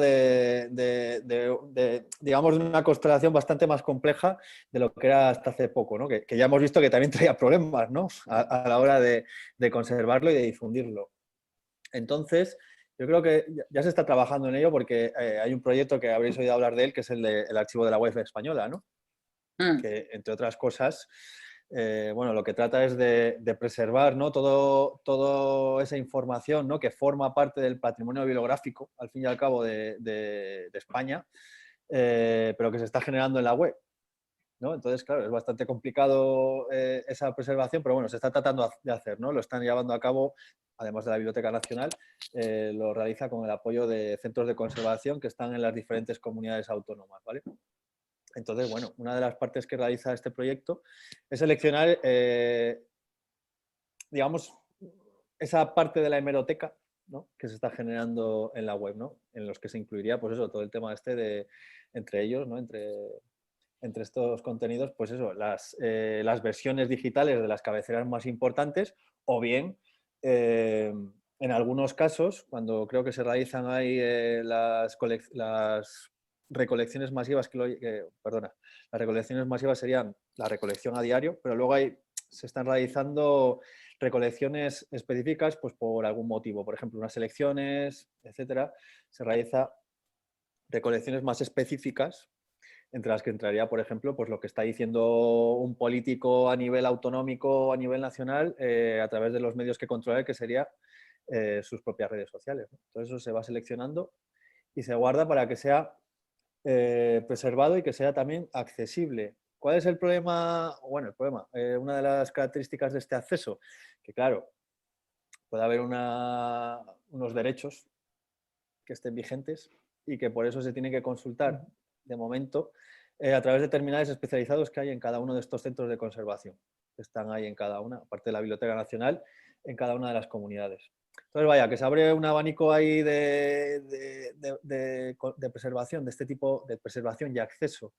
digamos, de una constelación bastante más compleja de lo que era hasta hace poco, ¿no? Que ya hemos visto que también traía problemas, ¿no? A la hora de conservarlo y de difundirlo. Entonces, yo creo que ya se está trabajando en ello porque hay un proyecto que habréis oído hablar de él, que es el archivo de la web española, ¿no? Que, entre otras cosas, bueno, lo que trata es de preservar, ¿no? Toda esa información, ¿no? Que forma parte del patrimonio bibliográfico, al fin y al cabo, de España, pero que se está generando en la web, ¿no? Entonces, claro, es bastante complicado esa preservación, pero bueno, se está tratando de hacer, ¿no? Lo están llevando a cabo, además de la Biblioteca Nacional, lo realiza con el apoyo de centros de conservación que están en las diferentes comunidades autónomas, ¿vale? Entonces, bueno, una de las partes que realiza este proyecto es seleccionar, digamos, esa parte de la hemeroteca, ¿no? Que se está generando en la web, ¿no? En los que se incluiría, pues eso, todo el tema entre ellos, ¿no? Entre estos contenidos, pues eso, las versiones digitales de las cabeceras más importantes o bien, en algunos casos, cuando creo que se realizan ahí las recolecciones masivas, las recolecciones masivas serían la recolección a diario, pero luego se están realizando recolecciones específicas pues por algún motivo, por ejemplo, unas elecciones, etcétera, se realiza recolecciones más específicas entre las que entraría, por ejemplo, pues lo que está diciendo un político a nivel autonómico, a nivel nacional, a través de los medios que controla, que sería sus propias redes sociales, ¿no? Entonces eso se va seleccionando y se guarda para que sea preservado y que sea también accesible. ¿Cuál es el problema? Bueno, el problema, una de las características de este acceso, que claro, puede haber unos derechos que estén vigentes y que por eso se tiene que consultar de momento a través de terminales especializados que hay en cada uno de estos centros de conservación, que están ahí en cada una, aparte de la Biblioteca Nacional, en cada una de las comunidades. Entonces, vaya, que se abre un abanico ahí de preservación, de este tipo de preservación y acceso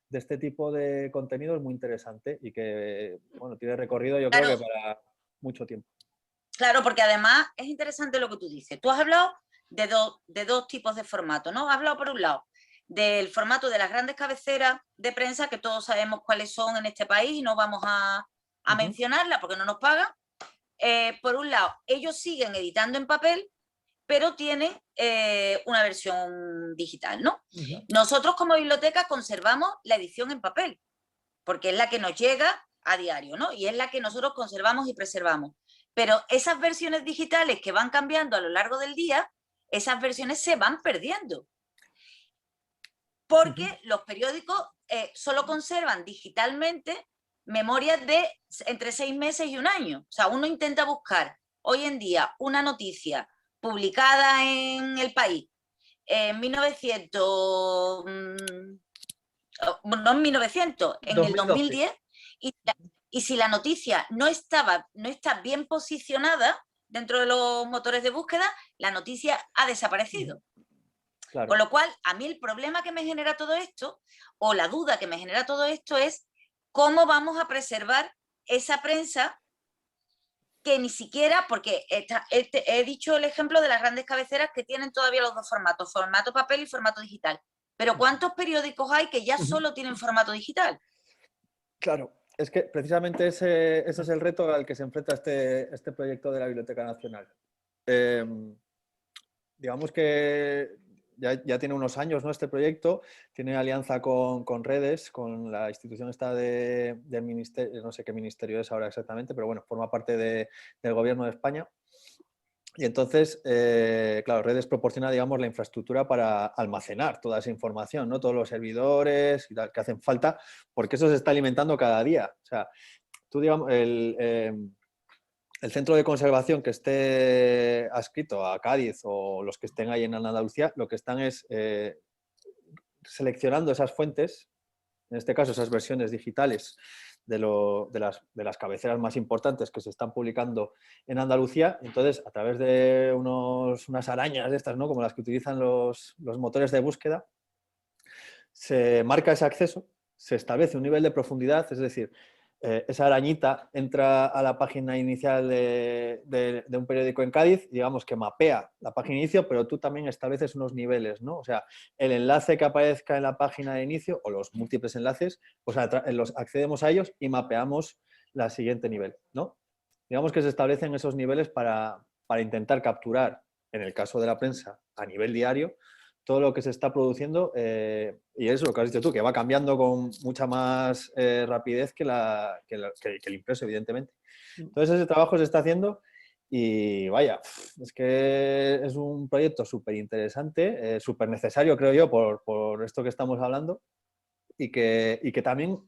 de este tipo de contenidos muy interesante y que, bueno, tiene recorrido yo creo que para mucho tiempo.
Claro, porque además es interesante lo que tú dices. Tú has hablado de dos tipos de formato, ¿no? Has hablado, por un lado, del formato de las grandes cabeceras de prensa, que todos sabemos cuáles son en este país y no vamos a mencionarlas porque no nos pagan. Por un lado, ellos siguen editando en papel, pero tienen una versión digital, ¿no? Nosotros como biblioteca conservamos la edición en papel, porque es la que nos llega a diario, ¿no? Y es la que nosotros conservamos y preservamos. Pero esas versiones digitales que van cambiando a lo largo del día, esas versiones se van perdiendo. Porque los periódicos solo conservan digitalmente memorias de entre 6 meses y un año. O sea, uno intenta buscar hoy en día una noticia publicada en El País en 1900, no en 1900, en
2012.
el 2010, y si la noticia no está bien posicionada dentro de los motores de búsqueda, la noticia ha desaparecido.
Claro.
Con lo cual, a mí el problema que me genera todo esto, o la duda que me genera todo esto, es cómo vamos a preservar esa prensa que ni siquiera, porque he dicho el ejemplo de las grandes cabeceras que tienen todavía los dos formatos, formato papel y formato digital. Pero ¿cuántos periódicos hay que ya solo tienen formato digital?
Claro, es que precisamente ese es el reto al que se enfrenta este proyecto de la Biblioteca Nacional. Digamos que ya tiene unos años, ¿no? Este proyecto tiene alianza con Redes, con la institución esta del ministerio, no sé qué ministerio es ahora exactamente, pero bueno, forma parte del gobierno de España. Y entonces, claro, Redes proporciona, digamos, la infraestructura para almacenar toda esa información, ¿no? Todos los servidores y tal, que hacen falta, porque eso se está alimentando cada día. O sea, tú, digamos, el centro de conservación que esté adscrito a Cádiz o los que estén ahí en Andalucía, lo que están es seleccionando esas fuentes, en este caso esas versiones digitales de las cabeceras más importantes que se están publicando en Andalucía. Entonces, a través de unas arañas de estas, ¿no? Como las que utilizan los motores de búsqueda, se marca ese acceso, se establece un nivel de profundidad, es decir, esa arañita entra a la página inicial de un periódico en Cádiz, digamos que mapea la página de inicio, pero tú también estableces unos niveles, ¿no? O sea, el enlace que aparezca en la página de inicio o los múltiples enlaces, pues accedemos a ellos y mapeamos el siguiente nivel, ¿no? Digamos que se establecen esos niveles para intentar capturar, en el caso de la prensa, a nivel diario, todo lo que se está produciendo, y eso lo que has dicho tú, que va cambiando con mucha más rapidez que el impreso, evidentemente. Entonces ese trabajo se está haciendo y vaya, es que es un proyecto súper interesante, súper necesario, creo yo, por esto que estamos hablando, y que también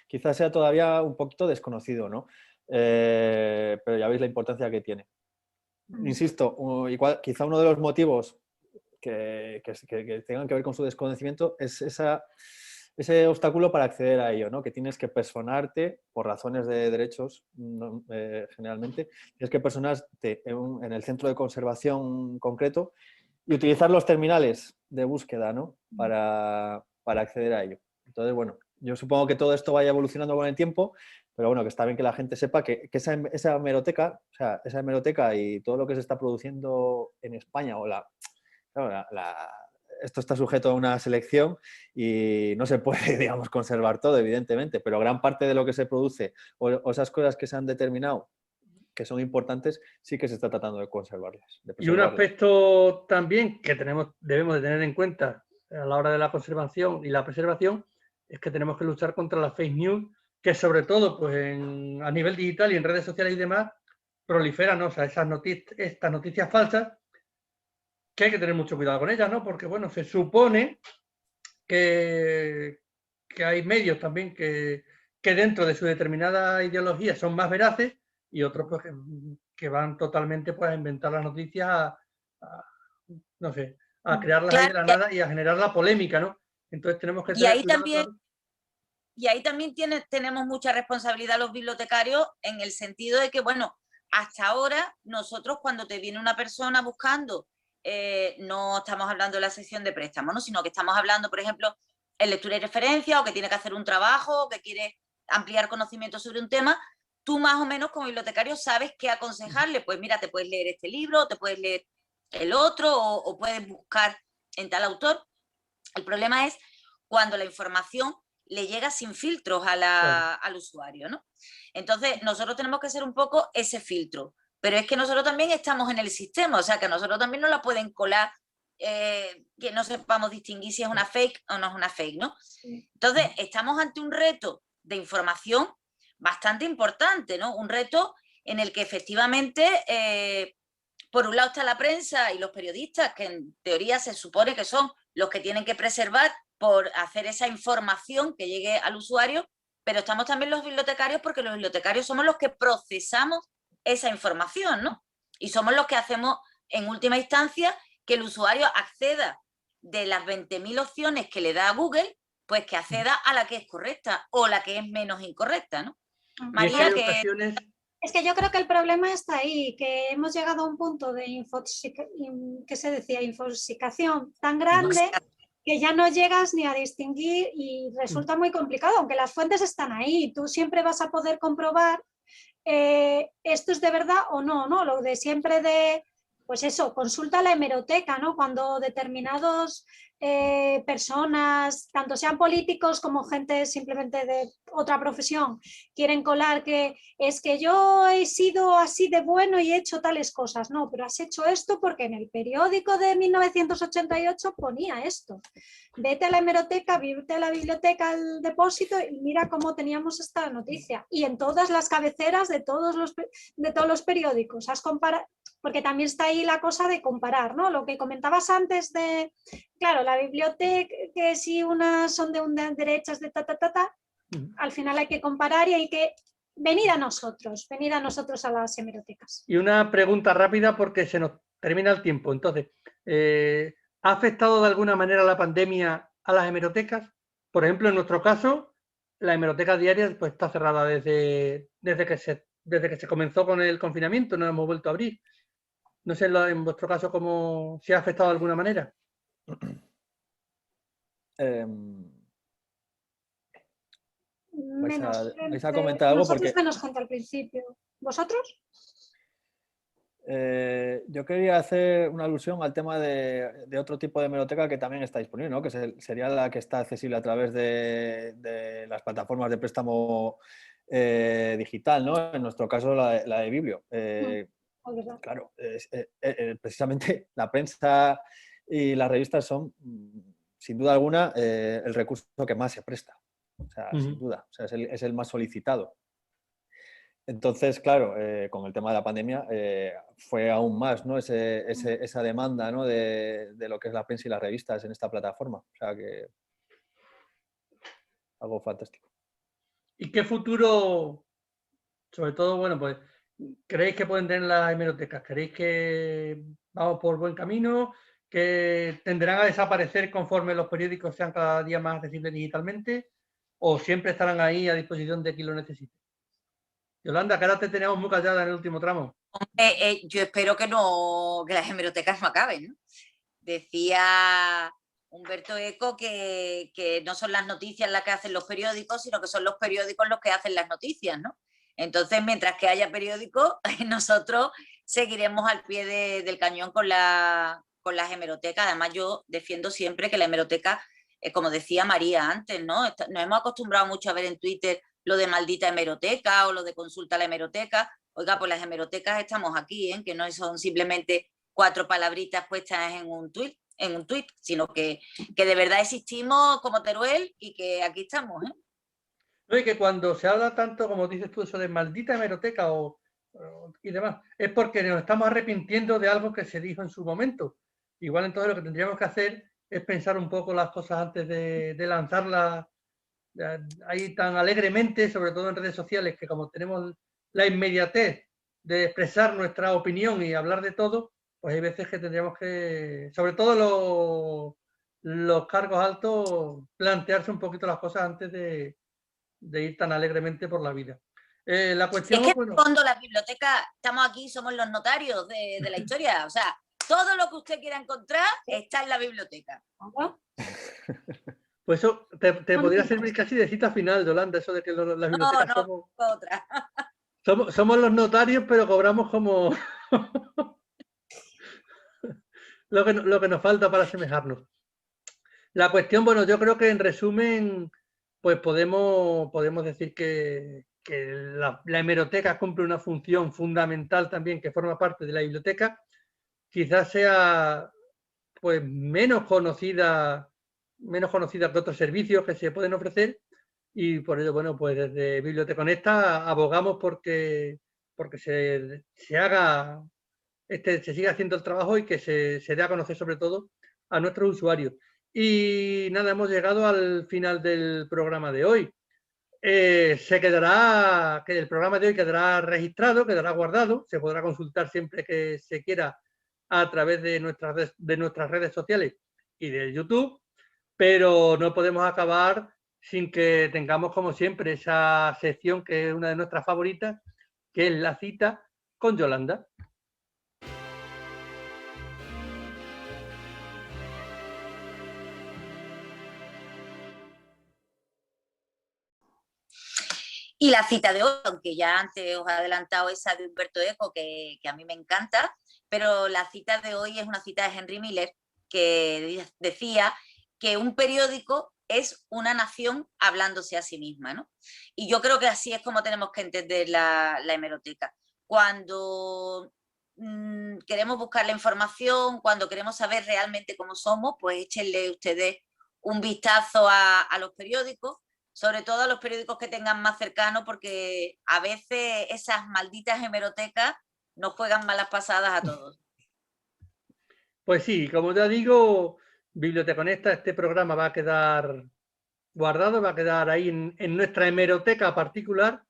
quizás sea todavía un poquito desconocido, ¿no? Pero ya veis la importancia que tiene. Insisto, quizá uno de los motivos que tengan que ver con su desconocimiento es ese obstáculo para acceder a ello, ¿no? Que tienes que personarte por razones de derechos, generalmente, tienes que personarte en el centro de conservación concreto y utilizar los terminales de búsqueda, ¿no? Para acceder a ello. Entonces, bueno, yo supongo que todo esto vaya evolucionando con el tiempo, pero bueno, que está bien que la gente sepa que esa hemeroteca, o sea, esa hemeroteca y todo lo que se está produciendo en España o claro, esto está sujeto a una selección y no se puede, digamos, conservar todo, evidentemente, pero gran parte de lo que se produce o esas cosas que se han determinado que son importantes, sí que se está tratando de conservarlas.
Y un aspecto también que debemos de tener en cuenta a la hora de la conservación y la preservación, es que tenemos que luchar contra las fake news, que sobre todo pues a nivel digital y en redes sociales y demás proliferan, ¿no? O sea, estas noticias falsas, que hay que tener mucho cuidado con ellas, ¿no? Porque, bueno, se supone que hay medios también que dentro de su determinada ideología son más veraces y otros pues, que van totalmente pues, a inventar las noticias, no sé, a crearlas ahí de
Claro,
la nada y a generar la polémica, ¿no? Entonces tenemos que
y
tener
ahí
cuidado.
también, y ahí también tenemos mucha responsabilidad los bibliotecarios en el sentido de que, bueno, hasta ahora nosotros cuando te viene una persona buscando, no estamos hablando de la sección de préstamos, ¿no? Sino que estamos hablando, por ejemplo, en lectura y referencia, o que tiene que hacer un trabajo, o que quiere ampliar conocimiento sobre un tema, tú más o menos como bibliotecario sabes qué aconsejarle. Pues mira, te puedes leer este libro, te puedes leer el otro, o puedes buscar en tal autor. El problema es cuando la información le llega sin filtros al usuario, ¿no? Entonces, nosotros tenemos que ser un poco ese filtro, pero es que nosotros también estamos en el sistema, o sea, que a nosotros también nos la pueden colar, que no sepamos distinguir si es una fake o no es una fake, ¿no? Entonces, estamos ante un reto de información bastante importante, ¿no? Un reto en el que efectivamente, por un lado está la prensa y los periodistas, que en teoría se supone que son los que tienen que preservar por hacer esa información que llegue al usuario, pero estamos también los bibliotecarios, porque los bibliotecarios somos los que procesamos esa información, ¿no? Y somos los que hacemos, en última instancia, que el usuario acceda de las 20.000 opciones que le da a Google, pues que acceda a la que es correcta o la que es menos incorrecta, ¿no? María, que...
Es que yo creo que el problema está ahí, que hemos llegado a un punto de infoxicación tan grande que ya no llegas ni a distinguir y resulta muy complicado, aunque las fuentes están ahí, tú siempre vas a poder comprobar esto es de verdad o no, ¿no? Lo de siempre de, pues eso, consulta la hemeroteca, ¿no? Cuando determinados personas, tanto sean políticos como gente simplemente de otra profesión, quieren colar que es que yo he sido así de bueno y he hecho tales cosas. No, pero has hecho esto porque en el periódico de 1988 ponía esto. Vete a la hemeroteca, vete a la biblioteca, al depósito y mira cómo teníamos esta noticia. Y en todas las cabeceras de todos los periódicos. Has comparado, porque también está ahí la cosa de comparar, ¿no? Lo que comentabas antes de, claro, la biblioteca, que si unas son de derechas, de al final hay que comparar y hay que venid a nosotros a las hemerotecas.
Y una pregunta rápida porque se nos termina el tiempo. Entonces, ¿ha afectado de alguna manera la pandemia a las hemerotecas? Por ejemplo, en nuestro caso, la hemeroteca diaria pues, está cerrada desde que se comenzó con el confinamiento, no hemos vuelto a abrir. No sé en vuestro caso cómo se ha afectado de alguna manera.
¿Vais a comentar algo?
Nosotros menos gente al principio. ¿Vosotros?
Yo quería hacer una alusión al tema de otro tipo de hemeroteca que también está disponible, ¿no? Que sería la que está accesible a través de las plataformas de préstamo digital, ¿no? En nuestro caso, la de Biblio. Claro, precisamente la prensa y las revistas son, sin duda alguna, el recurso que más se presta. O sea, sin duda. O sea, es el más solicitado. Entonces, claro, con el tema de la pandemia fue aún más, ¿no? Esa demanda, ¿no? de lo que es la prensa y las revistas en esta plataforma. O sea que algo fantástico.
¿Y qué futuro, sobre todo, bueno, pues, creéis que pueden tener las hemerotecas? ¿Creéis que vamos por buen camino? ¿Que tenderán a desaparecer conforme los periódicos sean cada día más accesibles digitalmente? ¿O siempre estarán ahí a disposición de quien lo necesite? Yolanda, que ahora te teníamos muy callada en el último tramo.
Yo espero que las hemerotecas no acaben, ¿no? Decía Humberto Eco que no son las noticias las que hacen los periódicos, sino que son los periódicos los que hacen las noticias, ¿no? Entonces, mientras que haya periódicos, nosotros seguiremos al pie del cañón con las hemerotecas. Además, yo defiendo siempre que la hemeroteca, como decía María antes, ¿no? Nos hemos acostumbrado mucho a ver en Twitter lo de maldita hemeroteca o lo de consulta a la hemeroteca. Oiga, pues las hemerotecas estamos aquí, ¿eh? Que no son simplemente 4 palabritas puestas en un tuit. en un tuit, sino que de verdad existimos como Teruel y que aquí estamos, ¿eh?
No, y que cuando se habla tanto, como dices tú, eso de maldita hemeroteca y demás, es porque nos estamos arrepintiendo de algo que se dijo en su momento. Igual entonces lo que tendríamos que hacer es pensar un poco las cosas antes de lanzarlas ahí tan alegremente, sobre todo en redes sociales, que como tenemos la inmediatez de expresar nuestra opinión y hablar de todo, pues hay veces que tendríamos que, sobre todo los cargos altos, plantearse un poquito las cosas antes de ir tan alegremente por la vida. La cuestión
es que
bueno,
en el fondo la biblioteca, estamos aquí, somos los notarios de la historia, o sea, todo lo que usted quiera encontrar está en la biblioteca.
pues eso te podría servir casi de cita final, Yolanda, eso de que las bibliotecas
No,
somos,
otra.
somos los notarios, pero cobramos como lo que nos falta para asemejarnos. La cuestión, bueno, yo creo que en resumen, pues podemos decir que la hemeroteca cumple una función fundamental también que forma parte de la biblioteca. Quizás sea pues menos conocida que otros servicios que se pueden ofrecer, y por ello, bueno, pues desde Biblioteconesta abogamos porque se haga se siga haciendo el trabajo y que se dé a conocer sobre todo a nuestros usuarios. Y nada, hemos llegado al final del programa de hoy. El programa de hoy quedará registrado, quedará guardado, se podrá consultar siempre que se quiera a través de nuestras redes sociales y de YouTube, pero no podemos acabar sin que tengamos, como siempre, esa sección que es una de nuestras favoritas, que es la cita con Yolanda.
Y la cita de hoy, aunque ya antes os he adelantado esa de Humberto Eco, que a mí me encanta, pero la cita de hoy es una cita de Henry Miller, que decía que un periódico es una nación hablándose a sí misma, ¿no? Y yo creo que así es como tenemos que entender la hemeroteca. Cuando queremos buscar la información, cuando queremos saber realmente cómo somos, pues échenle ustedes un vistazo a los periódicos, sobre todo a los periódicos que tengan más cercano, porque a veces esas malditas hemerotecas nos juegan malas pasadas a todos.
Pues sí, como ya digo, Biblioteconesta, este programa va a quedar guardado, va a quedar ahí en nuestra hemeroteca particular.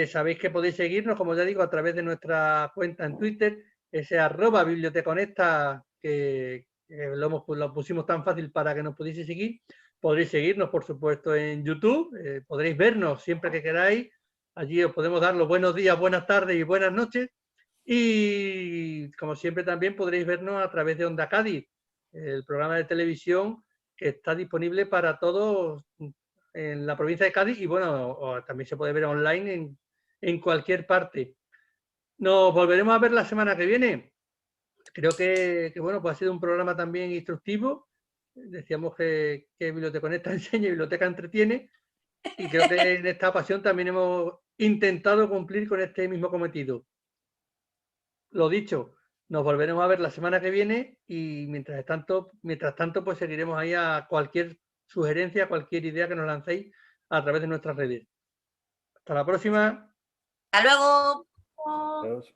Sabéis que podéis seguirnos, como ya digo, a través de nuestra cuenta en Twitter, ese @Biblioteconesta, que lo pusimos tan fácil para que nos pudiese seguir. Podréis seguirnos, por supuesto, en YouTube, podréis vernos siempre que queráis. Allí os podemos dar los buenos días, buenas tardes y buenas noches. Y como siempre también podréis vernos a través de Onda Cádiz, el programa de televisión que está disponible para todos en la provincia de Cádiz, y bueno, también se puede ver online en cualquier parte. Nos volveremos a ver la semana que viene. Creo que bueno, pues ha sido un programa también instructivo. Decíamos que Biblioteconesta enseña y Biblioteca entretiene, y creo que en esta ocasión también hemos intentado cumplir con este mismo cometido. Lo dicho, nos volveremos a ver la semana que viene, y mientras tanto, pues seguiremos ahí a cualquier sugerencia, cualquier idea que nos lancéis a través de nuestras redes. Hasta la próxima.
Hasta luego.
Adiós.